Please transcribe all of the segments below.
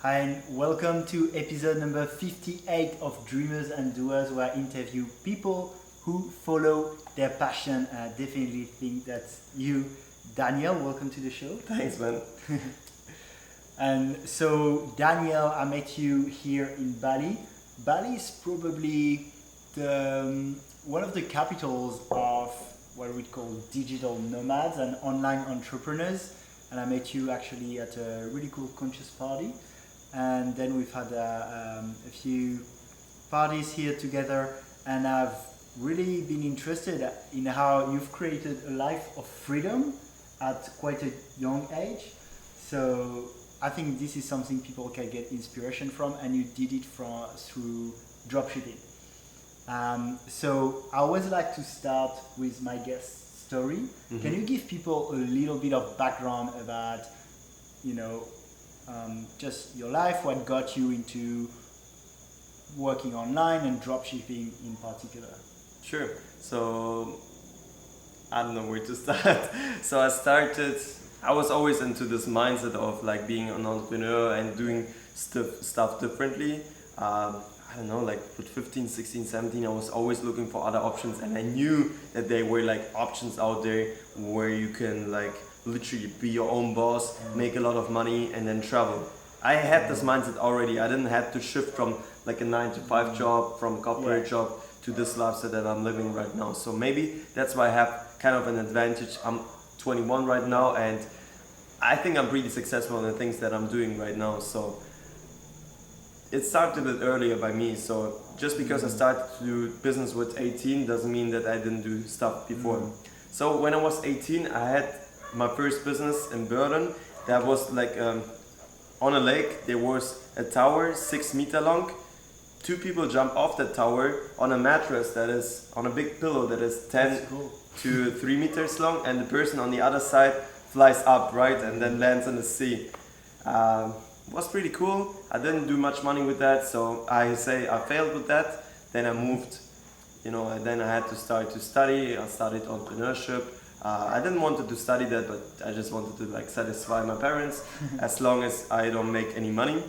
Hi, and welcome to episode number 58 of Dreamers and Doers, where I interview people who follow their passion. And I definitely think that's you, Daniel. Welcome to the show. Thanks, man. And so, Daniel, I met you here in Bali. Bali is probably one of the capitals of what we call digital nomads and online entrepreneurs. And I met you actually at a really cool conscious party. And then we've had a few parties here together, and I've really been interested in how you've created a life of freedom at quite a young age. So I think this is something people can get inspiration from, and you did it through dropshipping. So I always like to start with my guest story. Mm-hmm. Can you give people a little bit of background about, just your life, what got you into working online and dropshipping in particular? Sure. So I don't know where to start. I was always into this mindset of like being an entrepreneur and doing stuff differently. I don't know, like with 15, 16, 17, I was always looking for other options, and I knew that there were like options out there where you can like literally be your own boss, make a lot of money, and then travel. I had this mindset already. I didn't have to shift from like a 9 to 5 job, from a corporate job to this lifestyle that I'm living right now. So maybe that's why I have kind of an advantage. I'm 21 right now, and I think I'm pretty successful in the things that I'm doing right now. So it started a bit earlier by me. So just because I started to do business with 18 doesn't mean that I didn't do stuff before. So when I was 18, I had my first business in Berlin. That was like on a lake. There was a tower 6 meter long. 2 people jump off that tower on a mattress that is on a big pillow that is 10 to 3 meters long, and the person on the other side flies up, right, and then lands in the sea. Was pretty cool. I didn't do much money with that, so I failed with that. Then I moved, and then I had to start to study. I studied entrepreneurship. I didn't want to study that, but I just wanted to like satisfy my parents as long as I don't make any money.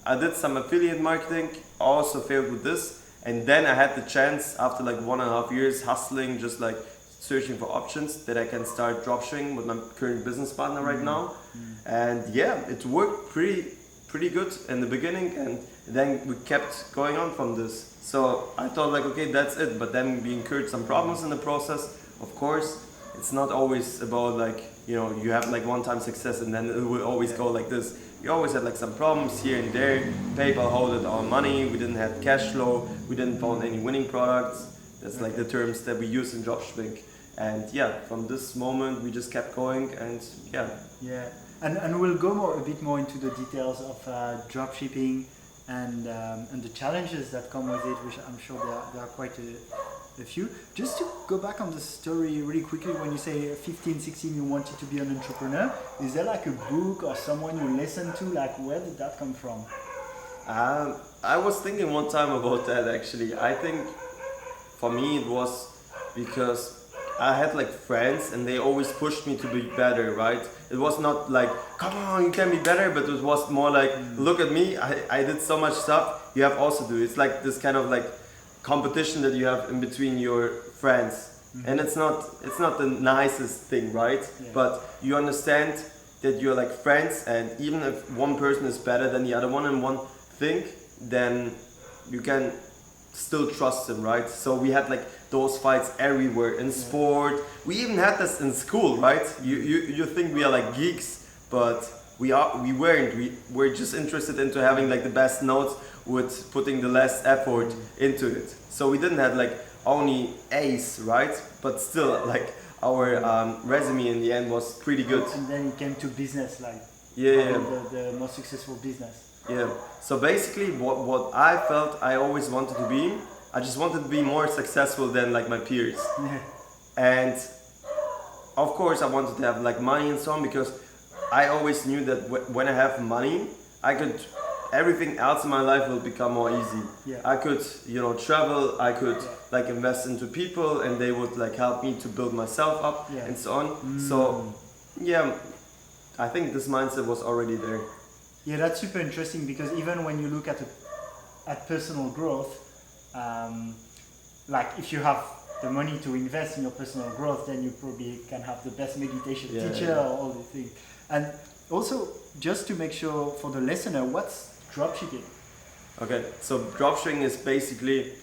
I did some affiliate marketing, also failed with this, and then I had the chance after like 1.5 years hustling, just like searching for options, that I can start dropshipping with my current business partner right now. And yeah, it worked pretty good in the beginning, and then we kept going on from this. So I thought like, okay, that's it, but then we incurred some problems in the process. Of course, it's not always about like, you have like one-time success and then it will always go like this. We always had like some problems here and there. PayPal holded our money, we didn't have cash flow, we didn't found any winning products. That's like the terms that we use in dropshipping. And yeah, from this moment we just kept going, and yeah. Yeah, and we'll go a bit more into the details of dropshipping and the challenges that come with it, which I'm sure there are quite a few. Just to go back on the story really quickly, when you say 15, 16, you wanted to be an entrepreneur, is there like a book or someone you listen to? Like, where did that come from? I was thinking one time about that actually. I think for me it was because I had like friends and they always pushed me to be better, right? It was not like, come on, you can be better, but it was more like, look at me, I did so much stuff, you have also do. It's like this kind of like competition that you have in between your friends. And it's not the nicest thing, right? Yeah. But you understand that you're like friends, and even if one person is better than the other one in one thing, then you can still trust them, right? So we had like those fights everywhere in sport. We even had this in school, right? You think we are like geeks, but we weren't. We were just interested into having like the best notes with putting the less effort into it. So we didn't have like only A's, right? But still, like our resume in the end was pretty good. And then it came to business, like Yeah. the most successful business. Yeah. So basically, what I felt I always wanted to be, I just wanted to be more successful than like my peers. Yeah. And of course, I wanted to have like money and so on, because I always knew that when I have money, everything else in my life will become more easy. Yeah. I could, travel. I could like invest into people, and they would like help me to build myself up and so on. So, yeah, I think this mindset was already there. Yeah, that's super interesting because even when you look at personal growth, like if you have the money to invest in your personal growth, then you probably can have the best meditation teacher or all these things. And also, just to make sure for the listener, what's dropshipping? Okay, so dropshipping is basically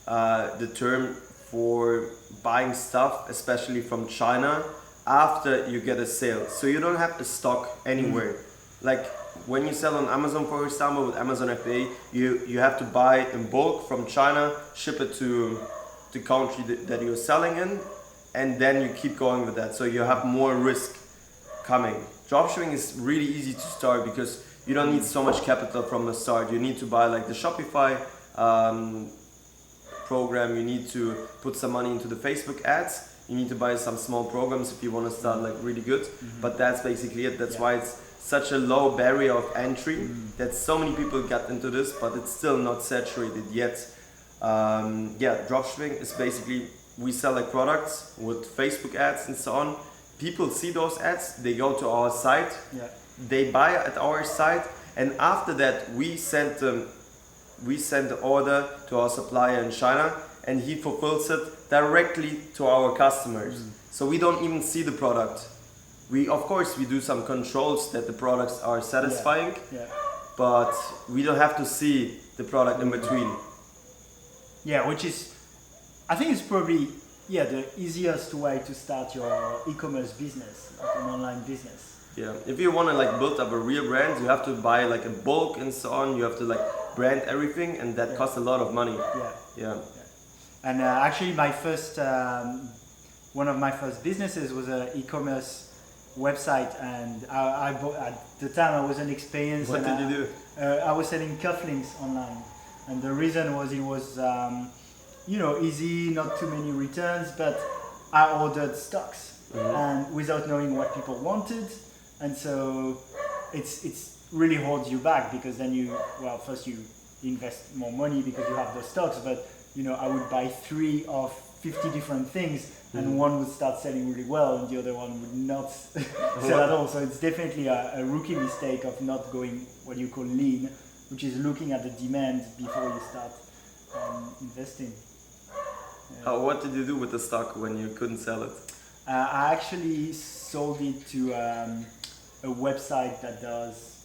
the term for buying stuff, especially from China, after you get a sale. So you don't have the stock anywhere. Like when you sell on Amazon, for example, with Amazon FBA, you have to buy in bulk from China, ship it to the country that you're selling in, and then you keep going with that. So you have more risk coming. Dropshipping is really easy to start because you don't need so much capital from the start. You need to buy like the Shopify program, you need to put some money into the Facebook ads, you need to buy some small programs if you want to start like really good, but that's basically it. That's why it's such a low barrier of entry that so many people get into this, but it's still not saturated yet. Dropshipping is basically, we sell like products with Facebook ads and so on. People see those ads, they go to our site, they buy at our site, and after that we send the order to our supplier in China, and he fulfills it directly to our customers. So we don't even see the product. We do some controls that the products are satisfying, but we don't have to see the product in between. Yeah, which is, I think it's probably the easiest way to start your e-commerce business, like an online business. Yeah, if you want to like build up a real brand, you have to buy like a bulk and so on. You have to like brand everything, and that costs a lot of money. And actually, my first one of my first businesses was an e-commerce website, and I bought, at the time I wasn't experienced. What did you do? I was selling cufflinks online, and the reason was it was easy, not too many returns, but I ordered stocks and without knowing what people wanted, and so it's really holds you back because then first you invest more money because you have the stocks, but I would buy 3 of 50 different things, and one would start selling really well and the other one would not sell at all. So it's definitely a rookie mistake of not going what you call lean, which is looking at the demand before you start investing. What did you do with the stock when you couldn't sell it? I actually sold it to a website that does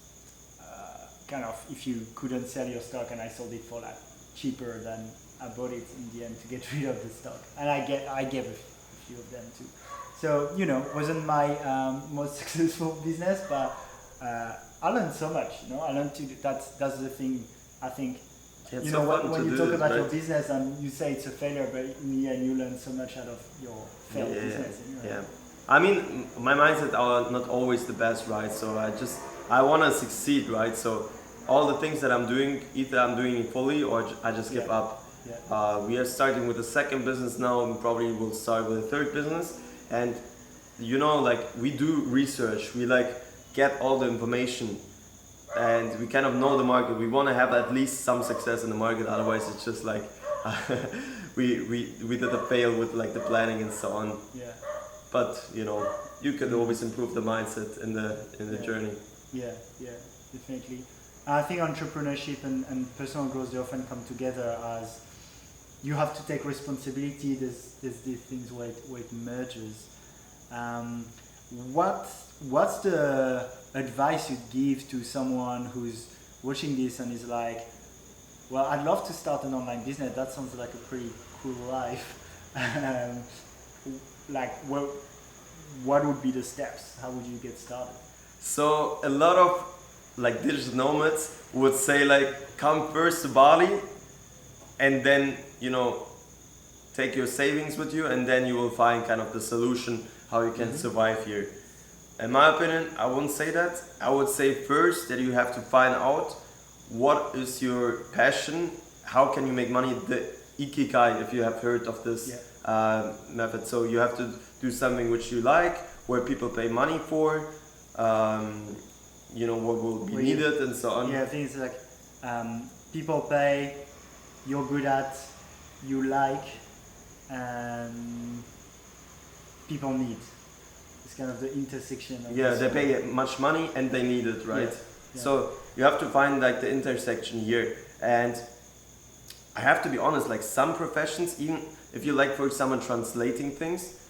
kind of, if you couldn't sell your stock, and I sold it for like cheaper than I bought it in the end to get rid of the stock, and I gave a few of them too. So wasn't my most successful business, but I learned so much. I learned to that's the thing. I think it's when you talk about your business and you say it's a failure, but in the end you learn so much out of your failed business. I mean, my mindset are not always the best, right? So I want to succeed, right? So all the things that I'm doing, either I'm doing it fully or I just give up. We are starting with a second business now, and probably will start with a third business. And we do research, we get all the information, and we kind of know the market. We want to have at least some success in the market, otherwise it's just like we did a fail with the planning and so on. But you can always improve the mindset in the journey. Definitely. I think entrepreneurship and personal growth, they often come together as you have to take responsibility. There's these things where it merges. What's the advice you'd give to someone who's watching this and is like, well, I'd love to start an online business. That sounds like a pretty cool life. What would be the steps? How would you get started? So a lot of digital nomads would say come first to Bali, and then take your savings with you, and then you will find kind of the solution how you can survive here. In my opinion, I wouldn't say that. I would say first that you have to find out what is your passion, how can you make money, the ikigai, if you have heard of this method. So you have to do something which you like, where people pay money for, what will be needed and so on. Yeah, things like people pay, you're good at, you like, and people need. It's kind of the intersection of they pay much money and they need it, right? So you have to find like the intersection here. And I have to be honest, like some professions, even if you like, for example, translating things,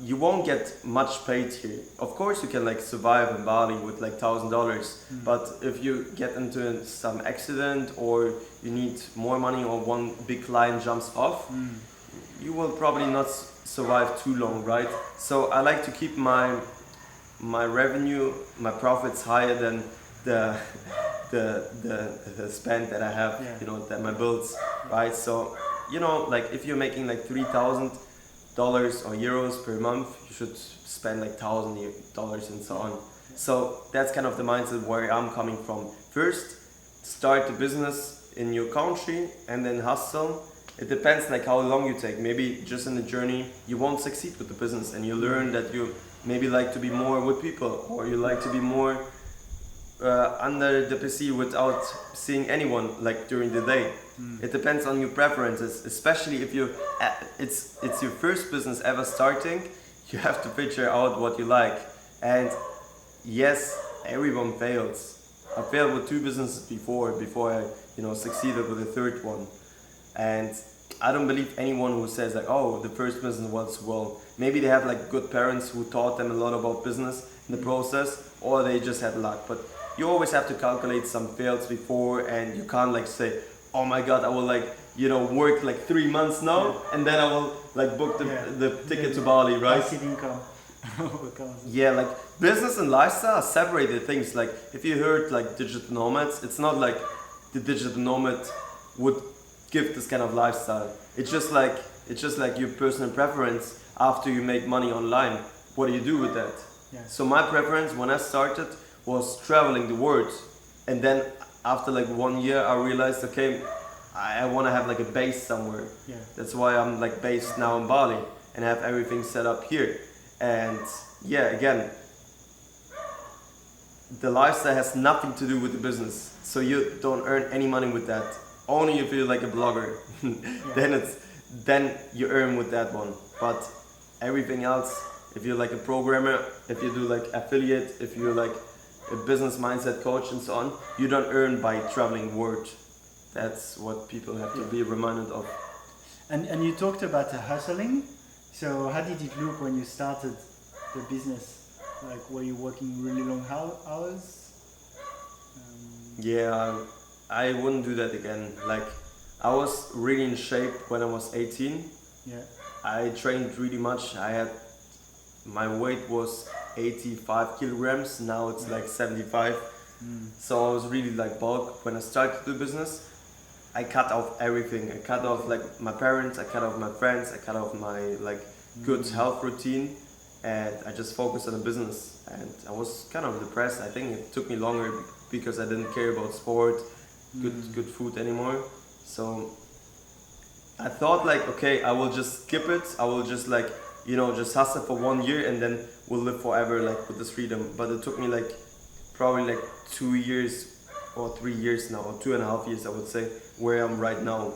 you won't get much paid here. Of course, you can like survive in Bali with like $1,000, but if you get into some accident or you need more money or one big client jumps off, you will probably not survive too long, right? So I like to keep my revenue, my profits higher than the the spend that I have, you know, that my bills, right? So, you know, like if you're making like $3,000 or euros per month, you should spend like $1,000 and so on. So that's kind of the mindset where I'm coming from. First, start the business in your country and then hustle. It depends like how long you take. Maybe just in the journey you won't succeed with the business and you learn that you maybe like to be more with people, or you like to be more under the PC without seeing anyone like during the day. It depends on your preferences, especially if you it's your first business ever starting. You have to figure out what you like. And yes, everyone fails. I failed with 2 businesses before I, you know, succeeded with the 3rd one. And I don't believe anyone who says like, oh, the first business was well. Maybe they have like good parents who taught them a lot about business in the process, or they just had luck. But you always have to calculate some fails before, and you can't like say, oh my god, I will like, you know, work like 3 months now and then I will like book the ticket to Bali, right? Passive income. Yeah, like business and lifestyle are separated things. Like if you heard like digital nomads, it's not like the digital nomad would give this kind of lifestyle. It's just like your personal preference after you make money online. What do you do with that? So my preference when I started was traveling the world, and then after like 1 year I realized, okay, I want to have like a base somewhere. That's why I'm like based now in Bali and have everything set up here. And yeah, again, the lifestyle has nothing to do with the business, so you don't earn any money with that. Only if you're like a blogger, then you earn with that one. But everything else, if you're like a programmer, if you do like affiliate, if you're like a business mindset coach and so on, you don't earn by traveling the world. That's what people have to be reminded of. And you talked about hustling. So how did it look when you started the business? Like, were you working really long hours? Yeah, I wouldn't do that again. Like, I was really in shape when I was 18. I trained really much. My weight was 85 kilograms. Now it's like 75. So I was really like bulk. When I started the business, I cut off everything. I cut off like my parents, I cut off my friends, I cut off my like good health routine, and I just focused on the business. And I was kind of depressed. I think it took me longer because I didn't care about sport, good food anymore. So I thought like, okay, I will just skip it. I will just like, you know, just hustle for 1 year and then we'll live forever like with this freedom. But it took me like probably like 2 years or 3 years now, or 2.5 years I would say, where I'm right now.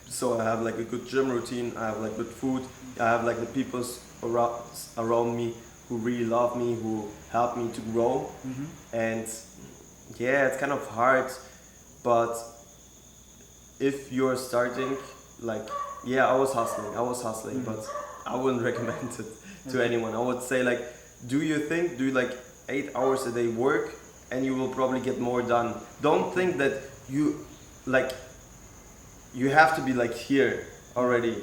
So I have like a good gym routine, I have like good food, I have like the people around me who really love me, who help me to grow. And yeah, it's kind of hard, but if you're starting, like, yeah, I was hustling, but I wouldn't recommend it to anyone. I would say like, do like 8 hours a day work and you will probably get more done. Don't think that you have to be like here already.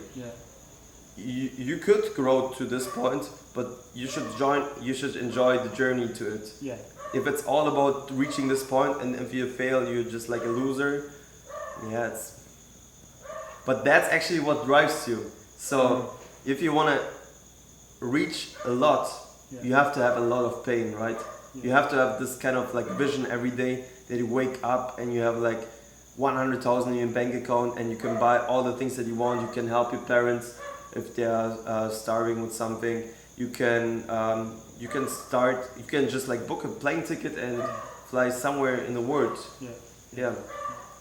You could grow to this point, but you should enjoy the journey to it. If it's all about reaching this point and if you fail, you're just like a loser. But that's actually what drives you. So if you want to reach a lot, you have to have a lot of pain, right? You have to have this kind of like vision every day that you wake up and you have like 100,000 in your bank account and you can buy all the things that you want. You can help your parents if they are starving with something. You can just like book a plane ticket and fly somewhere in the world.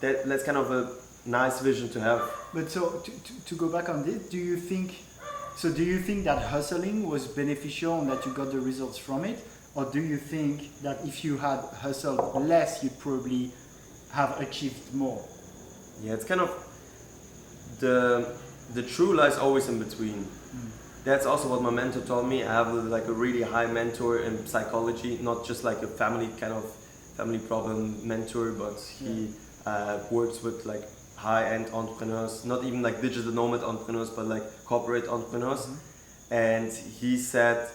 That's kind of a nice vision to have. But so to go back on this, do you think that hustling was beneficial and that you got the results from it, or do you think that if you had hustled less, you'd probably have achieved more? Yeah, it's kind of the true lies always in between. That's also what my mentor told me. I have like a really high mentor in psychology, not just like a family problem mentor, but he works with like high-end entrepreneurs, not even like digital nomad entrepreneurs, but like corporate entrepreneurs. And he said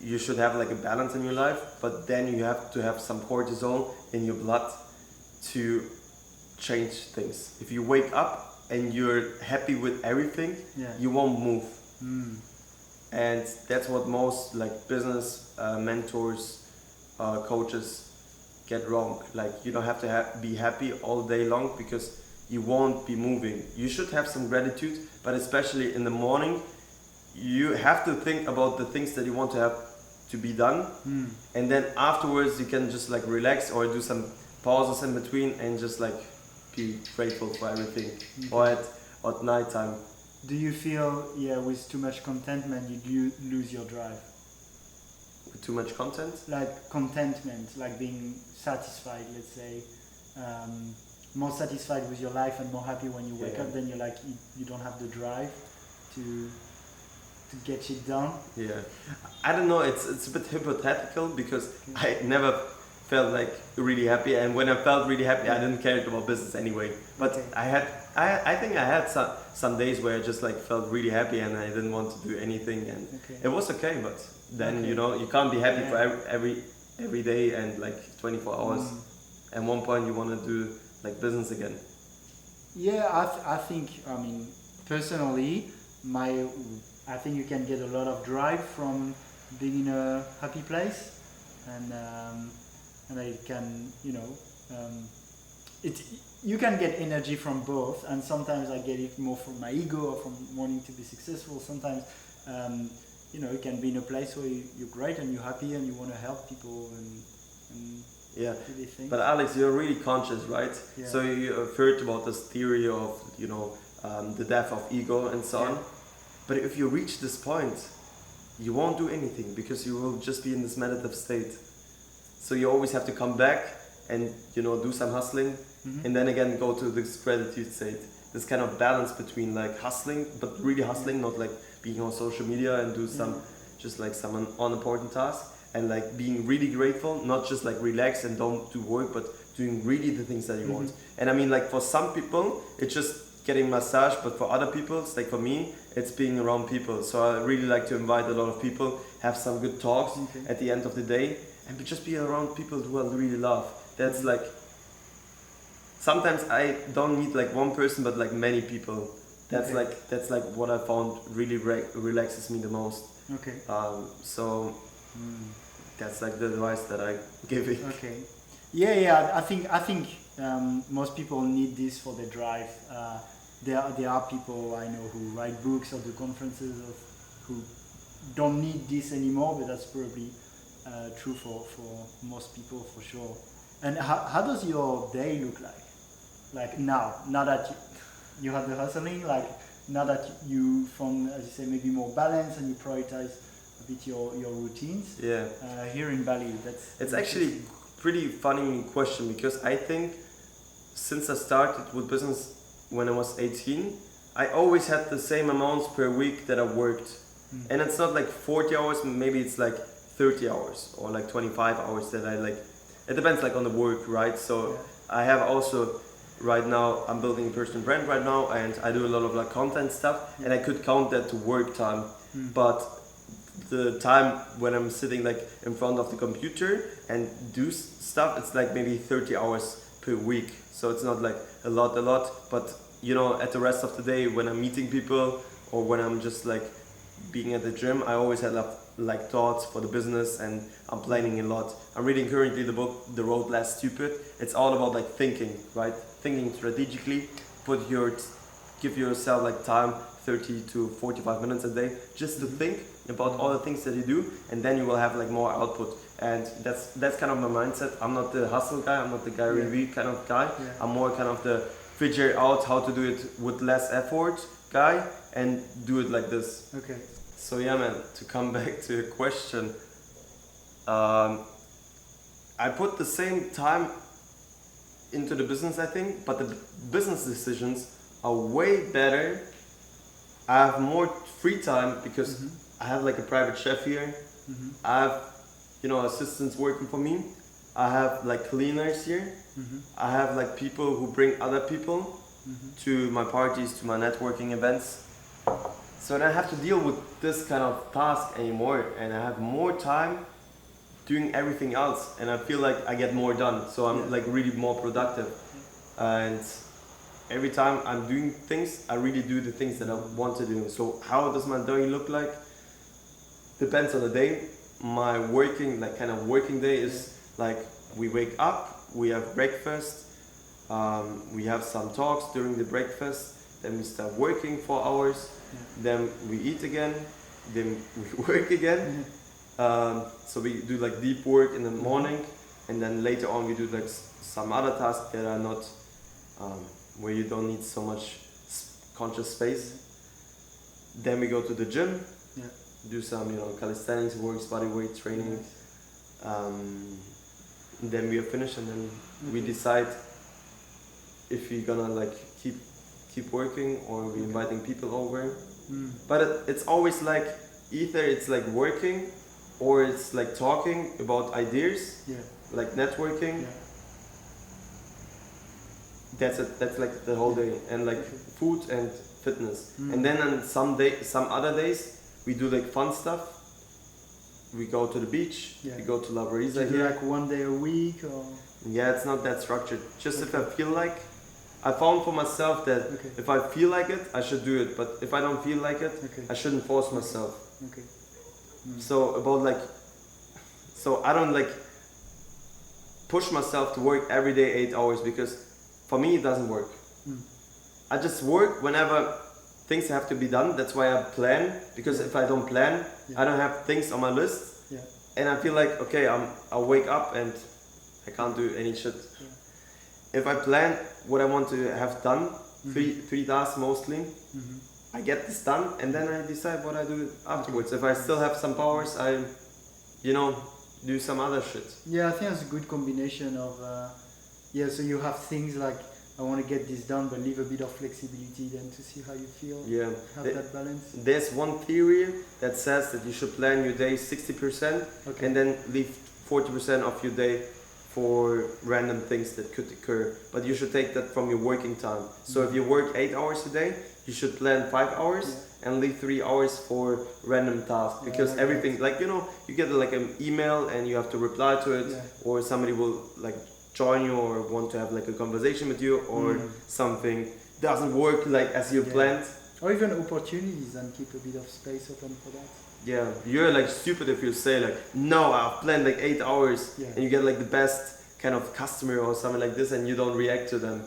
you should have like a balance in your life, but then you have to have some cortisol in your blood to change things. If you wake up and you're happy with everything, you won't move. And that's what most like business mentors, coaches get wrong. Like you don't have to be happy all day long because you won't be moving. You should have some gratitude, but especially in the morning, you have to think about the things that you want to have to be done, and then afterwards you can just like relax or do some pauses in between and just like be grateful for everything. Or at night time. Do you feel, with too much contentment, you lose your drive? With too much content? Like contentment, like being satisfied, let's say, more satisfied with your life and more happy when you wake up, then you're like, you don't have the drive to get it done? Yeah. I don't know, it's a bit hypothetical because I never felt like really happy, and when I felt really happy I didn't care about business anyway. But I think I had some days where I just like felt really happy and I didn't want to do anything, and it was okay, but then you know you can't be happy for every day and like 24 hours. At one point you want to do like business again. I think, I mean, personally, I think you can get a lot of drive from being in a happy place, and I can, you can get energy from both, and sometimes I get it more from my ego or from wanting to be successful. Sometimes, you can be in a place where you're great and you're happy and you want to help people and yeah. do these things. But Alex, you're really conscious, right? Yeah. So you've heard about this theory of, the death of ego and so on. But if you reach this point, you won't do anything because you will just be in this meditative state. So you always have to come back and do some hustling, and then again go to this gratitude state. This kind of balance between like hustling, but really hustling, not like being on social media and do some unimportant task, and like being really grateful, not just like relax and don't do work, but doing really the things that you want. And I mean, like for some people, it's just getting massage, but for other people, it's like for me, it's being around people. So I really like to invite a lot of people, have some good talks at the end of the day, and just be around people who I really love. That's like, sometimes I don't need like one person, but like many people. That's like what I found really relaxes me the most. Okay. So that's like the advice that I give it. Okay. Yeah. I think most people need this for their drive. There are people I know who write books or do conferences who don't need this anymore, but that's probably true for most people for sure. And how does your day look like? Like now that you have the hustling, like now that you found, as you say, maybe more balance and you prioritize a bit your routines. Yeah. Here in Bali, it's actually pretty funny question, because I think since I started with business when I was 18, I always had the same amounts per week that I worked. And it's not like 40 hours, maybe it's like 30 hours or like 25 hours that I like. It depends like on the work, right? So I have also, right now, I'm building a personal brand right now, and I do a lot of like content stuff, and I could count that to work time. But the time when I'm sitting like in front of the computer and do stuff, it's like maybe 30 hours per week. So it's not like a lot, but at the rest of the day when I'm meeting people or when I'm just like being at the gym, I always had like thoughts for the business, and I'm planning a lot. I'm reading currently the book The Road Less Stupid. It's all about like thinking, right? Thinking strategically. Give yourself like time, 30 to 45 minutes a day, just to think about all the things that you do, and then you will have like more output. And that's kind of my mindset. I'm not the hustle guy, I'm not the Gary Vee kind of guy. I'm more kind of the figure out how to do it with less effort guy, and do it like this. Okay. So yeah, man, to come back to your question, I put the same time into the business, I think, but the business decisions are way better. I have more free time because I have like a private chef here. I have, assistants working for me. I have like cleaners here. I have like people who bring other people to my parties, to my networking events. So I don't have to deal with this kind of task anymore, and I have more time doing everything else, and I feel like I get more done. So I'm like really more productive, and every time I'm doing things, I really do the things that I want to do. So how does my day look like? Depends on the day. My working day is like we wake up, we have breakfast, we have some talks during the breakfast, then we start working for hours, then we eat again, then we work again. So we do like deep work in the morning, and then later on we do like some other tasks that are not where you don't need so much conscious space. Then we go to the gym, do some calisthenics works, body weight training. Then we are finished, and then we decide if we're gonna like keep working or we're inviting people over. But it's always like either it's like working or it's like talking about ideas, like networking. That's it. That's like the whole day, and like food and fitness. And then on some other days, we do like fun stuff. We go to the beach. We go to La Brisa here. Like one day a week, or? Yeah, it's not that structured. Just if I feel like. I found for myself that if I feel like it, I should do it. But if I don't feel like it, I shouldn't force myself. So I don't like push myself to work every day 8 hours, because for me it doesn't work. I just work whenever things have to be done. That's why I plan, because if I don't plan, I don't have things on my list, and I feel like I'll wake up and I can't do any shit. If I plan what I want to have done, three tasks mostly, I get this done, and then I decide what I do afterwards. If I still have some powers, I do some other shit. Yeah, I think that's a good combination of so you have things like I want to get this done, but leave a bit of flexibility then to see how you feel. Have that balance. There's one theory that says that you should plan your day 60% and then leave 40% of your day for random things that could occur. But you should take that from your working time. So if you work 8 hours a day, you should plan 5 hours and leave 3 hours for random tasks, because everything you get like an email and you have to reply to it, or somebody will like join you or want to have like a conversation with you, or something doesn't work like as you planned, or even opportunities, and keep a bit of space open for that. You're like stupid if you say like, no, I've planned like 8 hours and you get like the best kind of customer or something like this, and you don't react to them.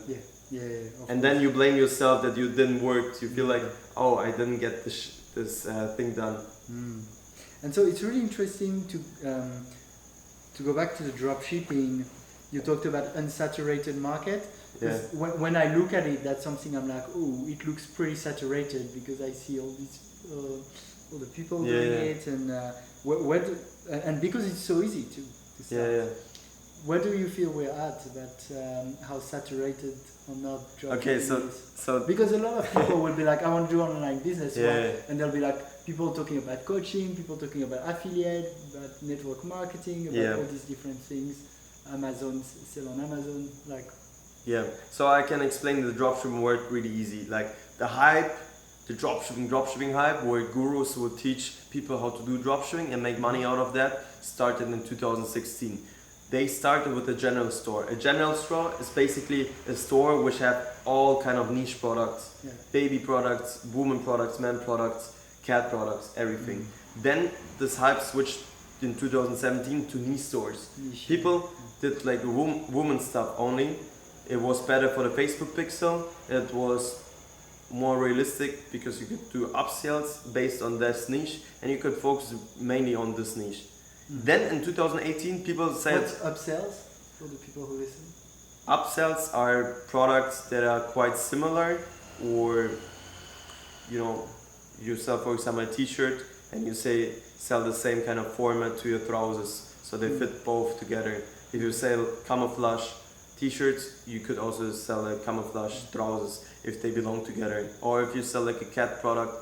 And then you blame yourself that you didn't work. You feel like, oh, I didn't get this thing done. And so it's really interesting to go back to the dropshipping. You talked about unsaturated market. When I look at it, that's something I'm like, oh, it looks pretty saturated, because I see all these all the people doing it, and and because it's so easy to start. Where do you feel we're at? That how saturated or not dropshipping is? Because a lot of people will be like, I want to do online business, and there'll be like people talking about coaching, people talking about affiliate, about network marketing, about all these different things. Amazon, sell on Amazon, like. So I can explain the dropshipping word really easy. Like the hype, the dropshipping hype, where gurus will teach people how to do dropshipping and make money out of that, started in 2016. They started with a general store. A general store is basically a store which have all kind of niche products, baby products, woman products, man products, cat products, everything. Then this hype switched in 2017 to niche stores. People did like woman stuff only. It was better for the Facebook pixel. It was more realistic because you could do upsells based on this niche, and you could focus mainly on this niche. Then in 2018, people said... What's upsells for the people who listen? Upsells are products that are quite similar, or you sell, for example, a t-shirt and you sell the same kind of format to your trousers. so they fit both together. If you sell camouflage t-shirts, you could also sell like camouflage trousers if they belong together. Or if you sell like a cat product,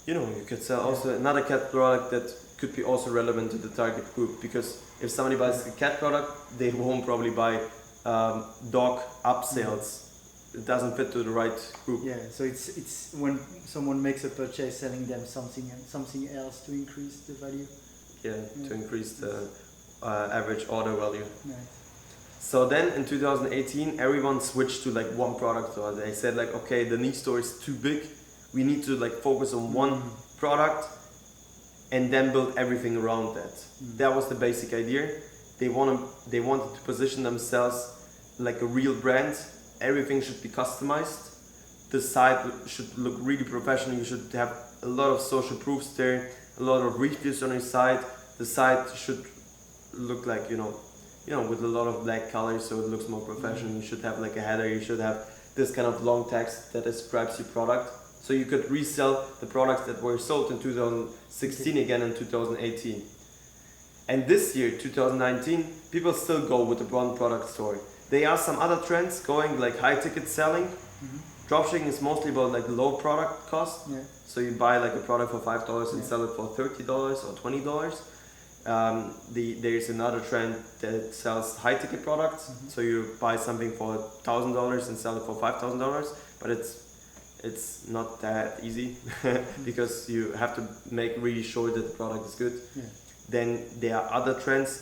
you know, you could sell also another cat product that could be also relevant to the target group, because if somebody buys a cat product, they won't probably buy dog upsells. It doesn't fit to the right group. Yeah, so it's when someone makes a purchase, selling them something else to increase the value. To increase the average order value. Nice. So then in 2018, everyone switched to like one product. So they said like, okay, the niche store is too big. We need to like focus on one product and then build everything around that. That was the basic idea. They wanted to position themselves like a real brand. Everything should be customized. The site should look really professional. You should have a lot of social proofs there, a lot of reviews on your site. The site should look like, you know, with a lot of black colors, so it looks more professional. You should have like a header. You should have this kind of long text that describes your product, so you could resell the products that were sold in 2016 again in 2018. And this year, 2019, people still go with the one product store. There are some other trends going, like high ticket selling. Dropshipping is mostly about like low product cost. So you buy like a product for $5 and sell it for $30 or $20. There's another trend that sells high ticket products. So you buy something for $1,000 and sell it for $5,000, but it's not that easy because you have to make really sure that the product is good. Then there are other trends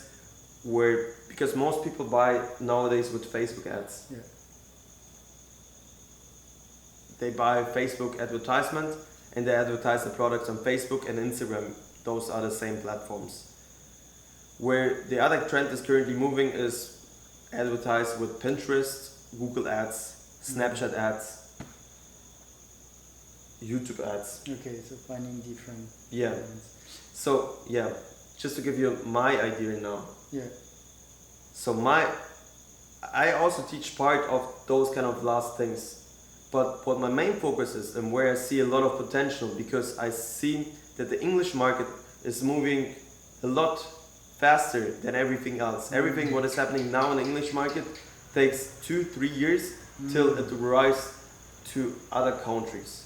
where, because most people buy nowadays with Facebook ads. They buy Facebook advertisement and they advertise the products on Facebook and Instagram. Those are the same platforms. Where the other trend is currently moving is advertise with Pinterest, Google ads, Snapchat ads, YouTube ads. Okay, so finding different elements. So just to give you my idea now. So I also teach part of those kind of last things. But what my main focus is and where I see a lot of potential, because I see that the English market is moving a lot faster than everything else. Everything what is happening now in the English market takes 2-3 years till it arrives to other countries.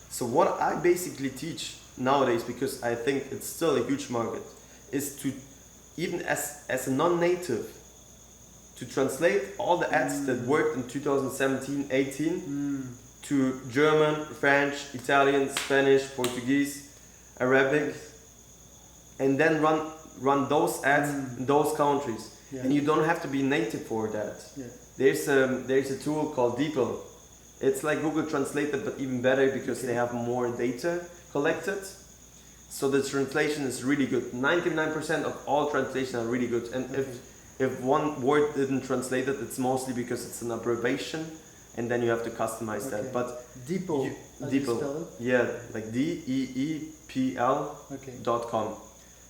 So what I basically teach nowadays, because I think it's still a huge market, is to, even as a non-native, to translate all the ads that worked in 2017-18 to German, French, Italian, Spanish, Portuguese, Arabic, and then run those ads in those countries. And you don't have to be native for that. There's a tool called DeepL. It's like Google Translated, but even better because they have more data collected. So the translation is really good. 99% of all translations are really good. And if one word didn't translate it, it's mostly because it's an abbreviation, and then you have to customize that. But DeepL. DeepL. Like DEEPL.com.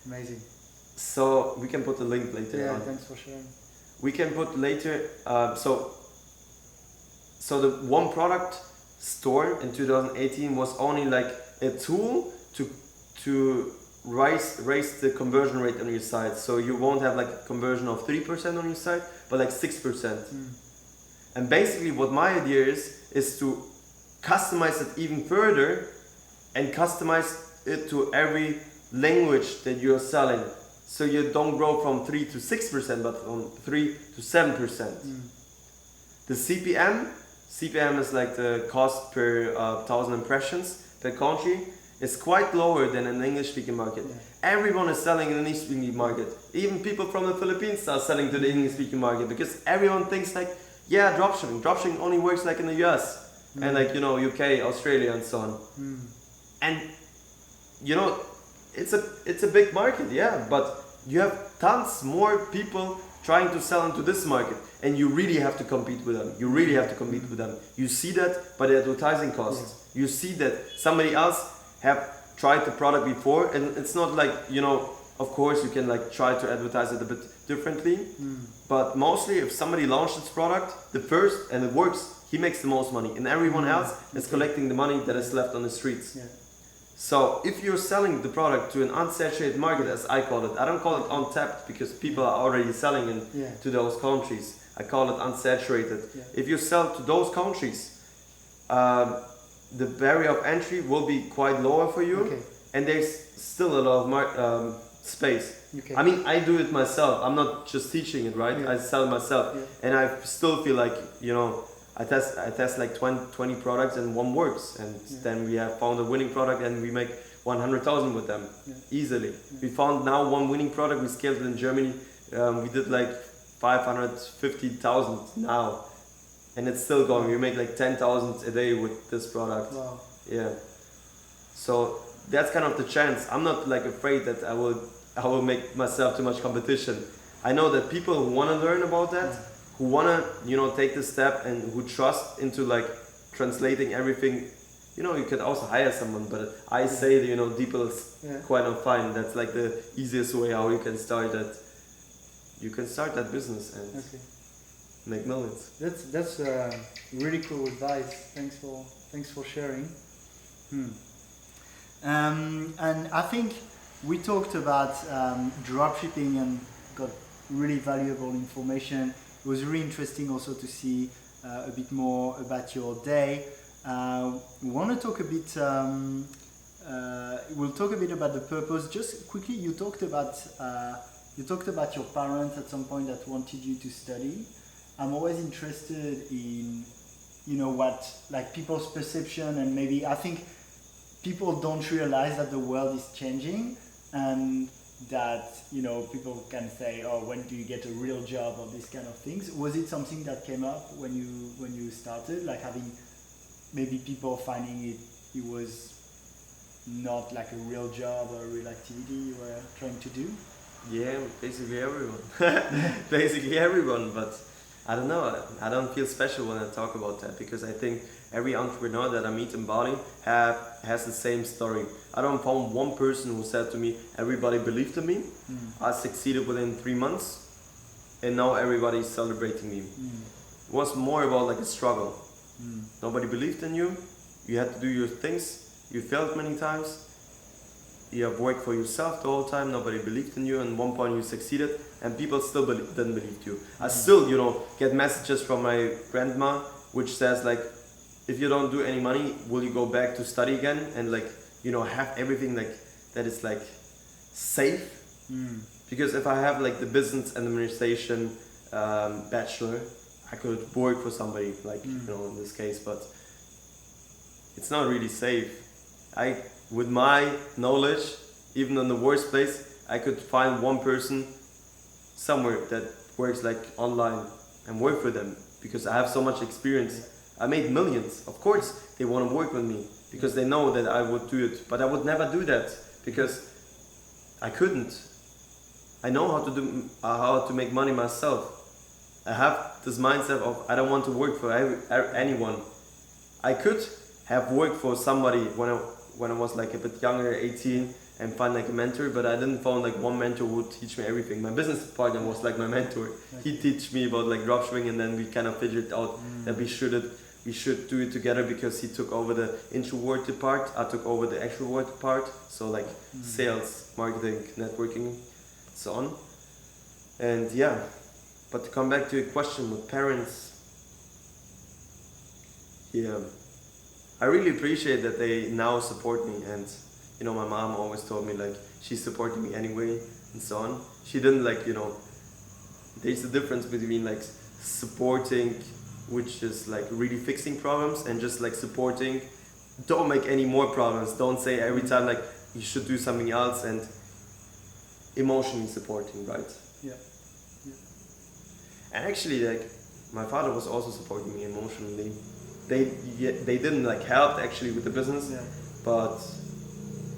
Amazing. So we can put the link later on. Thanks for sharing. We can put later. So the one product store in 2018 was only like a tool to raise the conversion rate on your site. So you won't have like a conversion of 3% on your site, but like 6%. And basically what my idea is to customize it even further and customize it to every language that you're selling. So you don't grow from 3 to 6%, but from 3 to 7%. The CPM is like the cost per 1,000 impressions per country. It's quite lower than an English-speaking market. Everyone is selling in an English-speaking market. Even people from the Philippines are selling to the English-speaking market, because everyone thinks like, dropshipping. Dropshipping only works like in the US and like, UK, Australia and so on. And it's a big market, but you have tons more people trying to sell into this market, and you really have to compete with them. You see that by the advertising costs. You see that somebody else have tried the product before, and it's not like, of course you can like try to advertise it a bit differently, but mostly if somebody launched its product the first and it works, he makes the most money, and everyone else is collecting the money that is left on the streets. So if you're selling the product to an unsaturated market, as I call it, I don't call it untapped because people are already selling in to those countries. I call it unsaturated. If you sell to those countries, the barrier of entry will be quite lower for you, and there's still a lot of space. I mean, I do it myself. I'm not just teaching it, right? I sell it myself, and I still feel like, you know, I test like 20 products and one works, and then we have found a winning product and we make 100,000 with them easily. We found now one winning product. We scaled it in Germany. We did like 550,000 now, and it's still going. We make like 10,000 a day with this product. Wow. Yeah. So that's kind of the chance. I'm not like afraid that I will make myself too much competition. I know that people who want to learn about that, who want to, you know, take the step and who trust into like translating everything, you know, you can also hire someone, but I say that, you know, people is quite fine. That's like the easiest way how you can start that. You can start that business and make millions. That's really cool advice. Thanks for sharing. And I think we talked about dropshipping and got really valuable information. It was really interesting also to see a bit more about your day. We want to talk a bit. We'll talk a bit about the purpose. Just quickly, you talked about your parents at some point that wanted you to study. I'm always interested in, you know, what like people's perception, and maybe I think people don't realize that the world is changing, and that, you know, people can say, oh, when do you get a real job, or these kind of things. Was it something that came up when you started, like having maybe people finding it was not like a real job or a real activity you were trying to do? Yeah, basically everyone. Basically everyone, but I don't know, I don't feel special when I talk about that, because I think every entrepreneur that I meet in Bali has the same story. I don't found one person who said to me, everybody believed in me, I succeeded within 3 months, and now everybody is celebrating me. It was more about like a struggle. Nobody believed in you, you had to do your things, you failed many times, you have worked for yourself the whole time, nobody believed in you, and at one point you succeeded, and people still didn't believe you. I still, you know, get messages from my grandma which says like, if you don't do any money, will you go back to study again? And like, you know, have everything like that is like safe. Because if I have like the business administration bachelor, I could work for somebody, like, you know, in this case, but it's not really safe. With my knowledge, even in the worst place, I could find one person somewhere that works like online and work for them, because I have so much experience. I made millions. Of course, they want to work with me because they know that I would do it, but I would never do that because I couldn't. I know how to make money myself. I have this mindset of I don't want to work for anyone. I could have worked for somebody when I was like a bit younger, 18, and find like a mentor, but I didn't find like one mentor who would teach me everything. My business partner was like my mentor. He teach me about like dropshipping, and then we kind of figured out that we should do it together, because he took over the introverted part, I took over the extroverted part, so like sales, marketing, networking, so on. And yeah, but to come back to your question with parents, yeah, I really appreciate that they now support me, and you know, my mom always told me like she's supporting me anyway and so on. She didn't like, you know, there's a difference between like supporting, which is like really fixing problems, and just like supporting, don't make any more problems, don't say every time like you should do something else, and emotionally supporting, right? Yeah. And actually, like, my father was also supporting me emotionally. They didn't like help actually with the business, but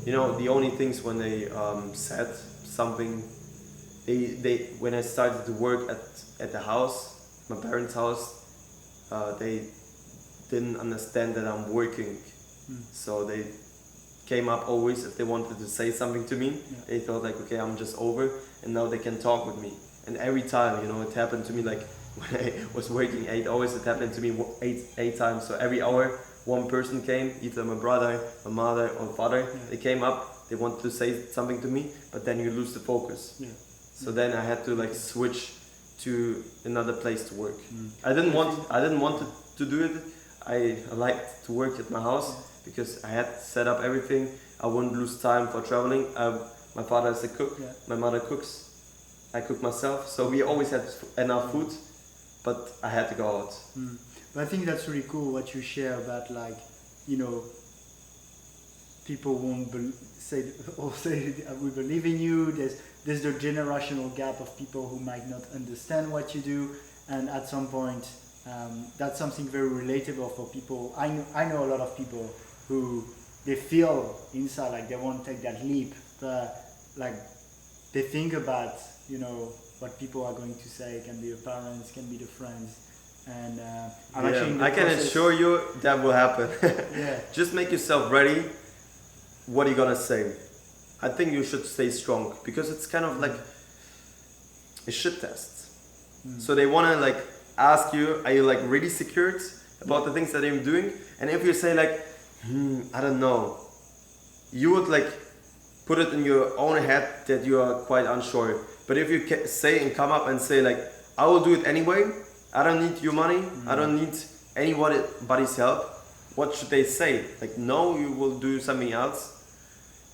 you know, the only things when they said something, they when I started to work at the house, my parents' house, they didn't understand that I'm working, so they came up always if they wanted to say something to me. They thought like, okay, I'm just over, and now they can talk with me. And every time, you know, it happened to me like when I was working 8 hours, it happened to me eight times. So every hour one person came, either my brother, my mother, or father. Yeah. They came up, they wanted to say something to me, but then you lose the focus. Yeah. So then I had to like switch to another place to work. Mm. I didn't want to do it. I liked to work at my house because I had set up everything. I wouldn't lose time for traveling. My father is a cook. Yeah. My mother cooks. I cook myself. So we always had enough food, but I had to go out. Mm. But I think that's really cool what you share about, like, you know, people won't say we believe in you. There's the generational gap of people who might not understand what you do, and at some point, that's something very relatable for people. I know a lot of people who they feel inside like they won't take that leap, but like they think about, you know, what people are going to say. It can be the parents, can be the friends, and I'm actually in the I can process. assure you that will happen. Yeah. Just make yourself ready. What are you gonna say? I think you should stay strong because it's kind of like a shit test. So they wanna like ask you, are you like really secured about the things that I'm doing? And if you say like, I don't know, you would like put it in your own head that you are quite unsure. But if you say and come up and say like, I will do it anyway. I don't need your money. I don't need anybody's help. What should they say? Like, no, you will do something else.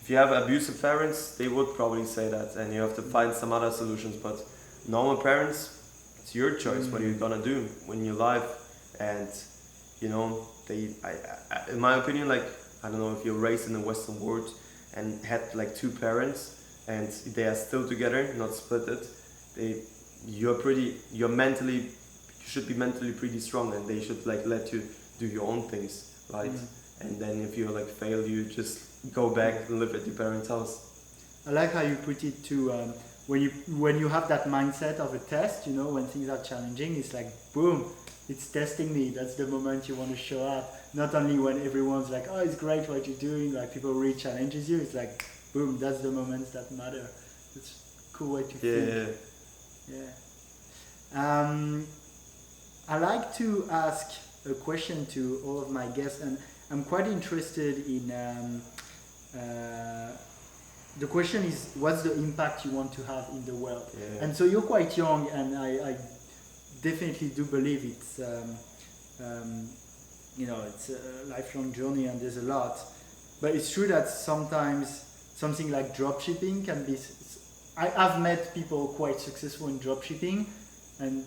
If you have abusive parents, they would probably say that, and you have to find some other solutions. But normal parents, it's your choice. What are you gonna do when you live? And you know, in my opinion, like, I don't know if you're raised in the Western world and had like two parents and they are still together, not split it. You should be mentally pretty strong, and they should like let you do your own things, right? And then if you like fail, you just go back and live at your parents' house. I like how you put it to when you have that mindset of a test, you know, when things are challenging, it's like boom, it's testing me. That's the moment you want to show up. Not only when everyone's like, oh, it's great what you're doing, like people really challenges you. It's like boom, that's the moments that matter. It's a cool way to think. Yeah. I like to ask a question to all of my guests, and I'm quite interested in. The question is, what's the impact you want to have in the world? Yeah. And so you're quite young, and I definitely do believe it's you know, it's a lifelong journey, and there's a lot. But it's true that sometimes something like dropshipping can be. I've met people quite successful in dropshipping, and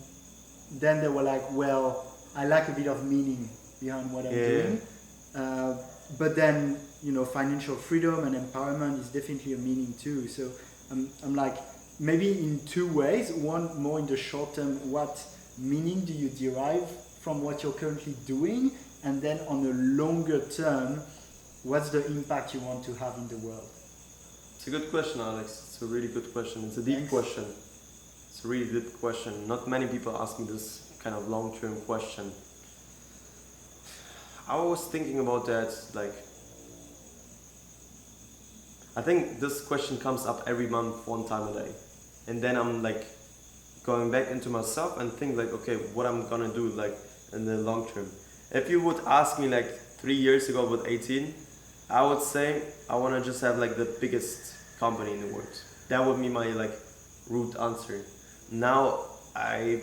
then they were like, well, I like a bit of meaning behind what I'm doing. But then, you know, financial freedom and empowerment is definitely a meaning too. So I'm like, maybe in two ways. One, more in the short term, what meaning do you derive from what you're currently doing? And then on the longer term, what's the impact you want to have in the world? It's a good question, Alex. It's a really good question. It's a deep question. It's a really deep question. Not many people ask me this kind of long-term question. I was thinking about that, like, I think this question comes up every month, one time a day. And then I'm like going back into myself and think like, okay, what I'm gonna do like in the long term. If you would ask me like 3 years ago with 18, I would say I wanna just have like the biggest company in the world. That would be my like root answer. Now I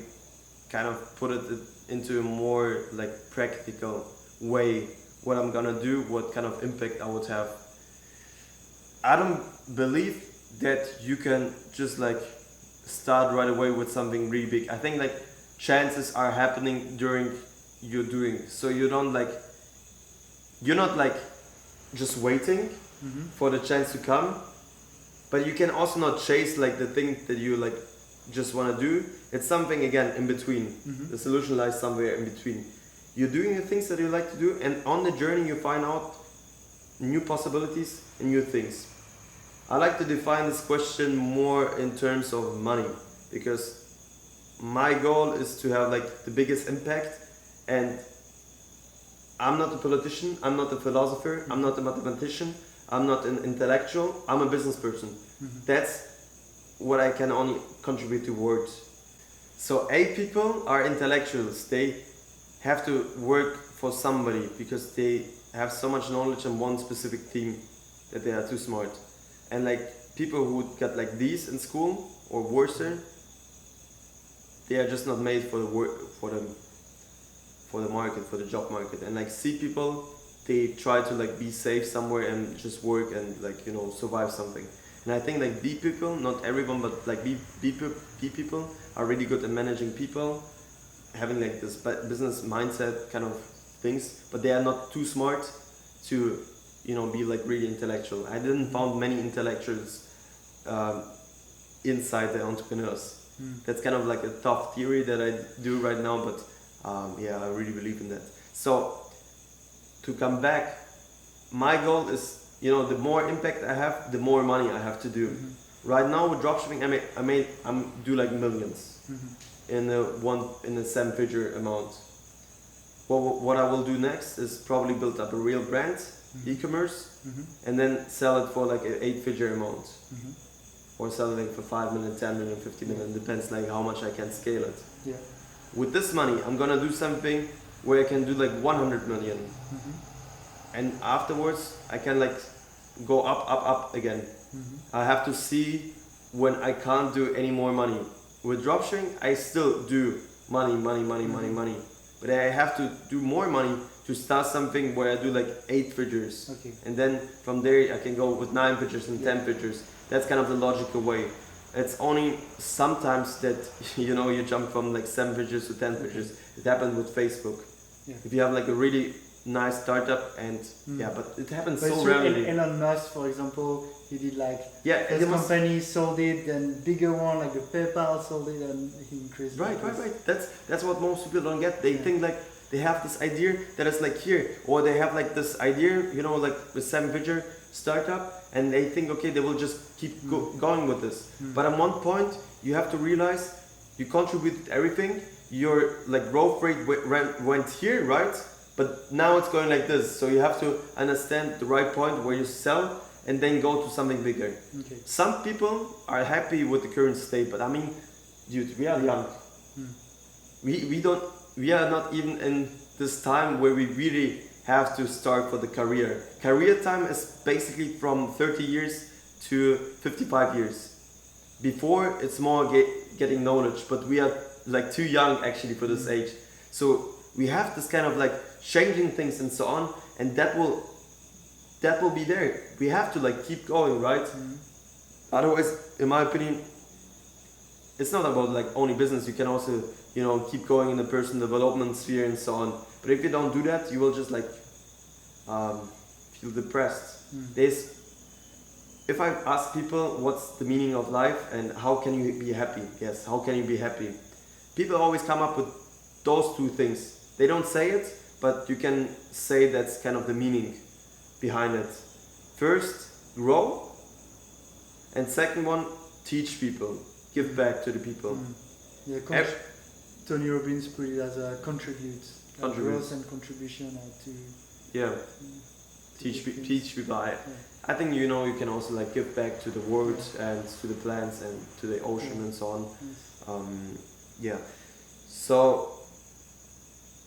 kind of put it into a more like practical way, what I'm gonna do, what kind of impact I would have. I don't believe that you can just like start right away with something really big. I think like chances are happening during your doing, so you're not like just waiting for the chance to come, but you can also not chase like the thing that you like just want to do. It's something again in between. The solution lies somewhere in between. You're doing the things that you like to do, and on the journey you find out new possibilities and new things. I like to define this question more in terms of money, because my goal is to have like the biggest impact, and I'm not a politician, I'm not a philosopher, I'm not a mathematician, I'm not an intellectual, I'm a business person. That's what I can only contribute towards. So people are intellectuals, they have to work for somebody because they have so much knowledge on one specific theme that they are too smart. And like people who got like these in school or worse, they are just not made for the market, for the job market. And like C people, they try to like be safe somewhere and just work and like, you know, survive something. And I think like B people, not everyone, but like B people are really good at managing people, having like this business mindset kind of things, but they are not too smart to, you know, be like really intellectual. I didn't found many intellectuals inside the entrepreneurs. That's kind of like a tough theory that I do right now, but yeah, I really believe in that. So to come back, my goal is, you know, the more impact I have, the more money I have to do. Right now with dropshipping, I'm do like millions in a seven-figure amount. What I will do next is probably build up a real brand, e-commerce, and then sell it for like an 8-figure amount. Or sell it like for 5 million, 10 million, 50 million, depends like how much I can scale it. Yeah. With this money, I'm gonna do something where I can do like 100 million. And afterwards, I can like go up again. I have to see when I can't do any more money. With dropshipping, I still do money. But I have to do more money to start something where I do like 8 figures. Okay. And then from there, I can go with 9 figures and 10 figures. That's kind of the logical way. It's only sometimes that, you know, you jump from like 7 figures to 10 figures. It happened with Facebook. Yeah. If you have like a really nice startup and yeah, but it happens But so rarely. Elon Musk, for example, he did like Yeah, his company sold it, then bigger one like the PayPal sold it, and he increased. Right. That's what most people don't get. They think like they have this idea that is like here, or they have like this idea, you know, like with 7-figure startup, and they think okay, they will just keep going with this. But at one point, you have to realize you contributed everything. Your like growth rate went here, right? But now it's going like this. So you have to understand the right point where you sell and then go to something bigger. Okay. Some people are happy with the current state, but I mean, dude, we are young. We are not even in this time where we really have to start for the career. Career time is basically from 30 years to 55 years. Before, it's more getting knowledge, but we are like too young actually for this age. So we have this kind of like changing things and so on, and that will be there. We have to like keep going, right? Otherwise, in my opinion, it's not about like only business. You can also, you know, keep going in the personal development sphere and so on. But if you don't do that, you will just like feel depressed. If I ask people what's the meaning of life and how can you be happy? Yes, how can you be happy? People always come up with those two things. They don't say it, but you can say that's kind of the meaning behind it. First, grow. And second one, teach people. Give back to the people. Yeah, Tony Robbins put it as a contribute. Growth and contribution to... Yeah. Teach people. I think, you know, you can also like give back to the world and to the plants and to the ocean and so on. Yeah. So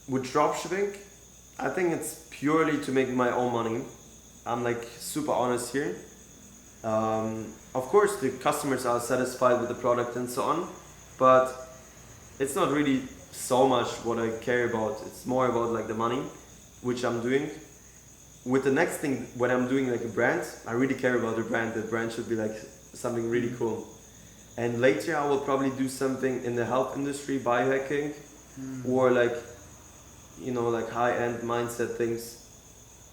with dropshipping, I think it's purely to make my own money. I'm like super honest here. Of course, the customers are satisfied with the product and so on, but it's not really so much what I care about. It's more about like the money, which I'm doing. With the next thing, when I'm doing like a brand, I really care about the brand. The brand should be like something really cool. And later I will probably do something in the health industry, biohacking, or like, you know, like high-end mindset things.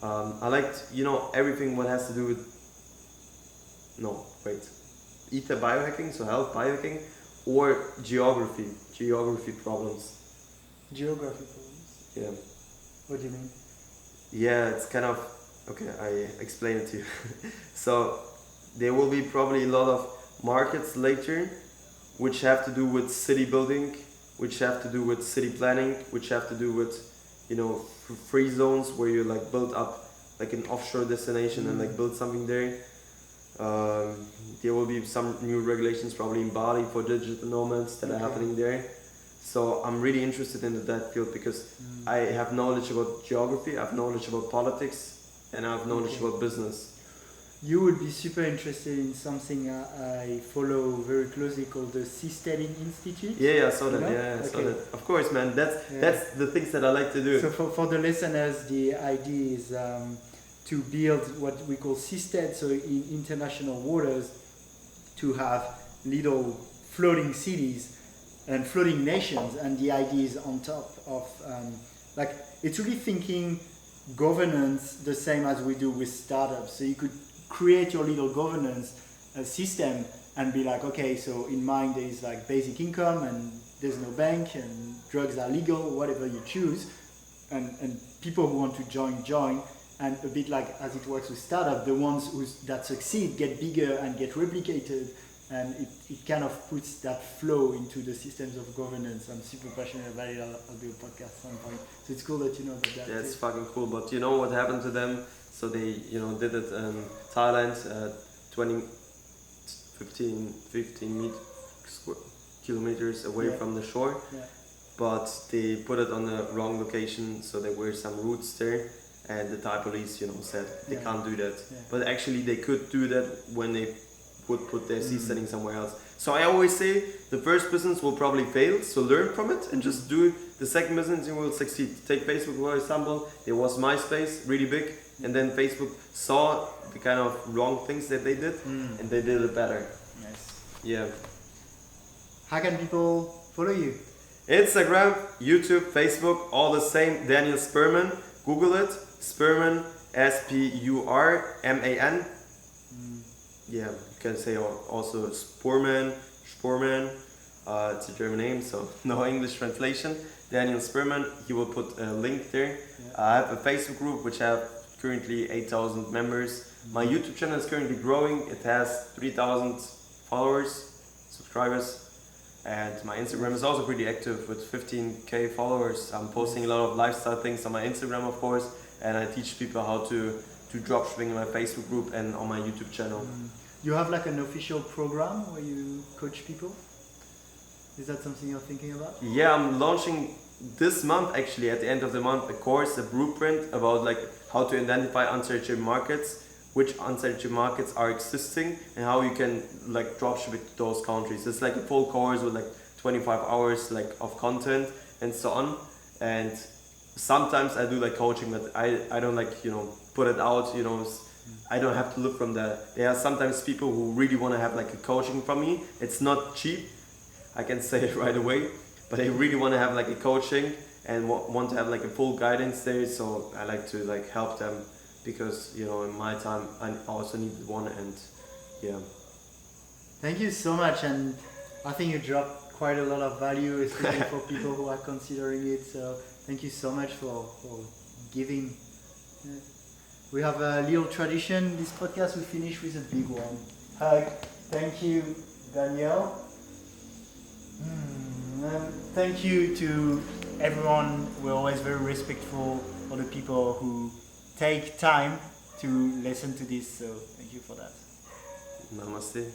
I liked, you know, everything what has to do with, either biohacking, so health biohacking, or geography problems. Geography problems? Yeah. What do you mean? Yeah, it's kind of, okay, I explain it to you. So there will be probably a lot of markets later which have to do with city building, which have to do with city planning, which have to do with, you know, free zones where you like build up like an offshore destination and like build something there. There will be some new regulations probably in Bali for digital nomads that are happening there. So I'm really interested in that field because I have knowledge about geography, I have knowledge about politics, and I have knowledge about business. You would be super interested in something I follow very closely called the Seasteading Institute. Yeah, I saw that. You know? Yeah, I saw Okay. that. Of course, man. That's the things that I like to do. So for the listeners, the idea is to build what we call seastead, so in international waters, to have little floating cities and floating nations, and the idea is on top of like it's really thinking governance the same as we do with startups. So you could create your little governance system and be like, okay, so in mine there is like basic income and there's no bank and drugs are legal, whatever you choose, and people who want to join, and a bit like as it works with startup, the ones that succeed get bigger and get replicated, and it kind of puts that flow into the systems of governance. I'm super passionate about it. I'll do a podcast at some point. So it's cool that you know that. Yeah, it's fucking cool. But you know what happened to them? So they, did it in Thailand, 15 kilometers away from the shore. Yeah. But they put it on the wrong location, so there were some roots there, and the Thai police, said they can't do that. Yeah. But actually, they could do that when they would put their seasteading somewhere else. So I always say the first business will probably fail, so learn from it and just do the second business, you will succeed. Take Facebook for example. There was MySpace, really big, and then Facebook saw the kind of wrong things that they did, and they did it better. Nice. Yeah. How can people follow you? Instagram, YouTube, Facebook, all the same. Daniel Spurman. Google it. Spurman, Spurman. Yeah, you can say also Spurman. It's a German name, so no English translation. Daniel Spurman. He will put a link there. Yeah. I have a Facebook group which have currently 8,000 members. My YouTube channel is currently growing. It has 3,000 followers, subscribers. And my Instagram is also pretty active with 15k followers. I'm posting a lot of lifestyle things on my Instagram, of course, and I teach people how to do dropshipping in my Facebook group and on my YouTube channel. You have like an official program where you coach people? Is that something you're thinking about? Yeah, I'm launching this month, actually, at the end of the month, a course, a blueprint about like how to identify unsearchable markets, which unsearchable markets are existing, and how you can like dropship it to those countries. It's like a full course with like 25 hours like of content and so on. And sometimes I do like coaching, but I don't like put it out. I don't have to look from there. There are sometimes people who really want to have like a coaching from me. It's not cheap, I can say it right away, but they really want to have like a coaching and want to have like a full guidance there. So I like to like help them, because in my time I also need one. And yeah. Thank you so much, and I think you dropped quite a lot of value, especially for people who are considering it. So thank you so much for giving. We have a little tradition. This podcast we finish with a big one. Hug. Thank you, Daniel. And thank you to everyone. We're always very respectful for the people who take time to listen to this. So thank you for that. Namaste.